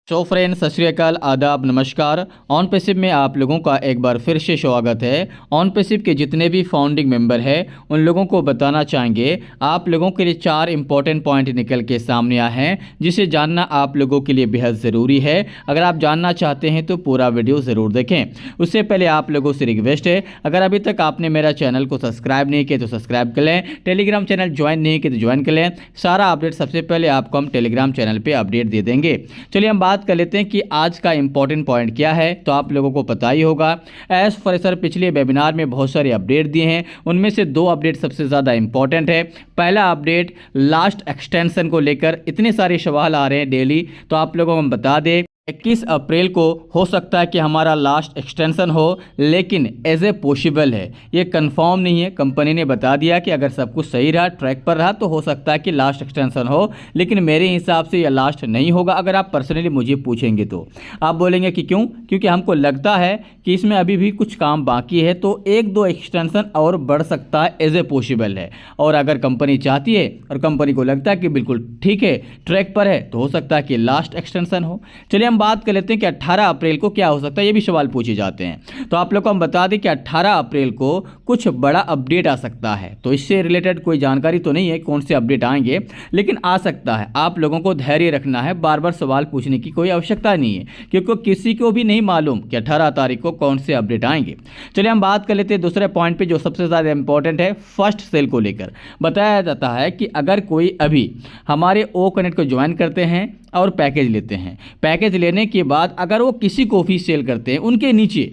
Friends, सत श्री अकाल, आदाब, नमस्कार। ऑन पैसिव में आप लोगों का एक बार फिर से स्वागत है। ऑन पैसिव के जितने भी फाउंडिंग मेंबर हैं उन लोगों को बताना चाहेंगे, आप लोगों के लिए 4 इंपॉर्टेंट पॉइंट निकल के सामने आए हैं जिसे जानना आप लोगों के लिए बेहद ज़रूरी है। अगर आप जानना चाहते हैं तो पूरा वीडियो ज़रूर देखें। उससे पहले आप लोगों से रिक्वेस्ट है, अगर अभी तक आपने मेरा चैनल को सब्सक्राइब नहीं किया तो सब्सक्राइब कर लें, टेलीग्राम चैनल ज्वाइन नहीं किया तो ज्वाइन कर लें। सारा अपडेट सबसे पहले आपको हम टेलीग्राम चैनल पर अपडेट दे देंगे। चलिए हम बात कर लेते हैं कि आज का इंपॉर्टेंट पॉइंट क्या है। तो आप लोगों को पता ही होगा, एज फ्रेशर पिछले वेबिनार में बहुत सारे अपडेट दिए हैं, उनमें से 2 अपडेट सबसे ज़्यादा इंपॉर्टेंट है। पहला अपडेट लास्ट एक्सटेंशन को लेकर इतने सारे सवाल आ रहे हैं डेली, तो आप लोगों को हम बता दें 21 अप्रैल को हो सकता है कि हमारा लास्ट एक्सटेंशन हो, लेकिन एज ए पॉसिबल है, ये कंफर्म नहीं है। कंपनी ने बता दिया कि अगर सब कुछ सही रहा, ट्रैक पर रहा, तो हो सकता है कि लास्ट एक्सटेंशन हो, लेकिन मेरे हिसाब से ये लास्ट नहीं होगा। अगर आप पर्सनली मुझे पूछेंगे तो आप बोलेंगे कि क्यों? क्योंकि हमको लगता है कि इसमें अभी भी कुछ काम बाकी है, तो 1-2 एक्सटेंशन और बढ़ सकता है, एज ए पॉसिबल है। और अगर कंपनी चाहती है और कंपनी को लगता है कि बिल्कुल ठीक है, ट्रैक पर है, तो हो सकता है कि लास्ट एक्सटेंशन हो। चलिए बात कर लेते हैं कि 18 अप्रैल को क्या हो सकता है, ये भी सवाल पूछे जाते हैं। तो आप लोग को हम बता दें कि 18 अप्रैल को कुछ बड़ा अपडेट आ सकता है। तो इससे रिलेटेड कोई जानकारी तो नहीं है कौन से अपडेट आएंगे, लेकिन आ सकता है। आप लोगों को धैर्य रखना है, बार बार सवाल पूछने की कोई आवश्यकता नहीं है, क्योंकि किसी को भी नहीं मालूम कि 18 तारीख को कौन से अपडेट आएंगे। चलिए हम बात कर लेते हैं दूसरे पॉइंट पे, जो सबसे ज़्यादा इंपॉर्टेंट है। फर्स्ट सेल को लेकर बताया जाता है कि अगर कोई अभी हमारे ओ कनेक्ट को ज्वाइन करते हैं और पैकेज लेते हैं, पैकेज लेने के बाद अगर वो किसी को भी सेल करते हैं, उनके नीचे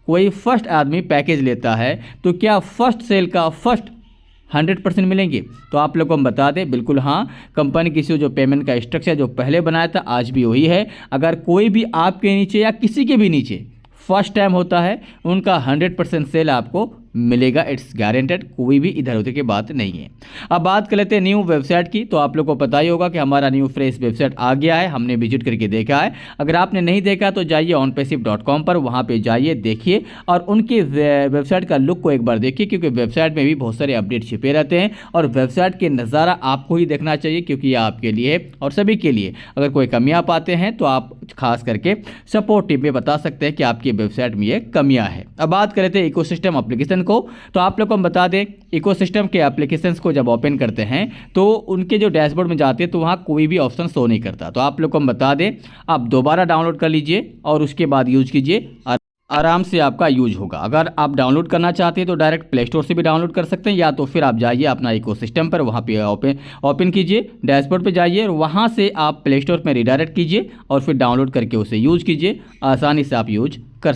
कोई फर्स्ट आदमी पैकेज लेता है, तो क्या फर्स्ट सेल का फर्स्ट 100% मिलेंगे? तो आप लोग को हम बता दें, बिल्कुल हाँ। कंपनी किसी जो पेमेंट का स्ट्रक्चर जो पहले बनाया था आज भी वही है। अगर कोई भी आपके नीचे या किसी के भी नीचे फर्स्ट टाइम होता है, उनका 100% सेल आपको मिलेगा, इट्स गारंटेड। कोई भी इधर उधर की बात नहीं है। अब बात कर लेते हैं न्यू वेबसाइट की। तो आप लोग को पता ही होगा कि हमारा न्यू फ्रेश वेबसाइट आ गया है, हमने विजिट करके देखा है। अगर आपने नहीं देखा तो जाइए onpassive.com पर, वहाँ पे जाइए, देखिए और उनकी वेबसाइट का लुक को एक बार देखिए, क्योंकि वेबसाइट में भी बहुत सारे अपडेट छिपे रहते हैं और वेबसाइट के नज़ारा आपको ही देखना चाहिए, क्योंकि ये आपके लिए है और सभी के लिए। अगर कोई कमियाँ पाते हैं तो आप खास करके सपोर्ट टीम में बता सकते हैं कि आपकी वेबसाइट में ये कमियाँ है। अब बात कर लेते हैं इकोसिस्टम एप्लीकेशन को। तो आप लोग को हम बता दें, इकोसिस्टम के एप्लीकेशंस को जब ओपन करते हैं तो उनके जो डैशबोर्ड में जाते हैं तो वहाँ कोई भी ऑप्शन शो नहीं करता। तो आप लोग को हम बता दें, आप दोबारा डाउनलोड कर लीजिए और उसके बाद यूज कीजिए, आराम से आपका यूज होगा। अगर आप डाउनलोड करना चाहते हैं तो डायरेक्ट प्ले स्टोर से भी डाउनलोड कर सकते हैं, या तो फिर आप जाइए अपना इकोसिस्टम पर, वहाँ पे ओपन कीजिए, डैशबोर्ड पे जाइए और वहाँ से आप प्ले स्टोर में रिडायरेक्ट कीजिए और फिर डाउनलोड करके उसे यूज कीजिए। आसानी से आप यूज कर सकते हैं।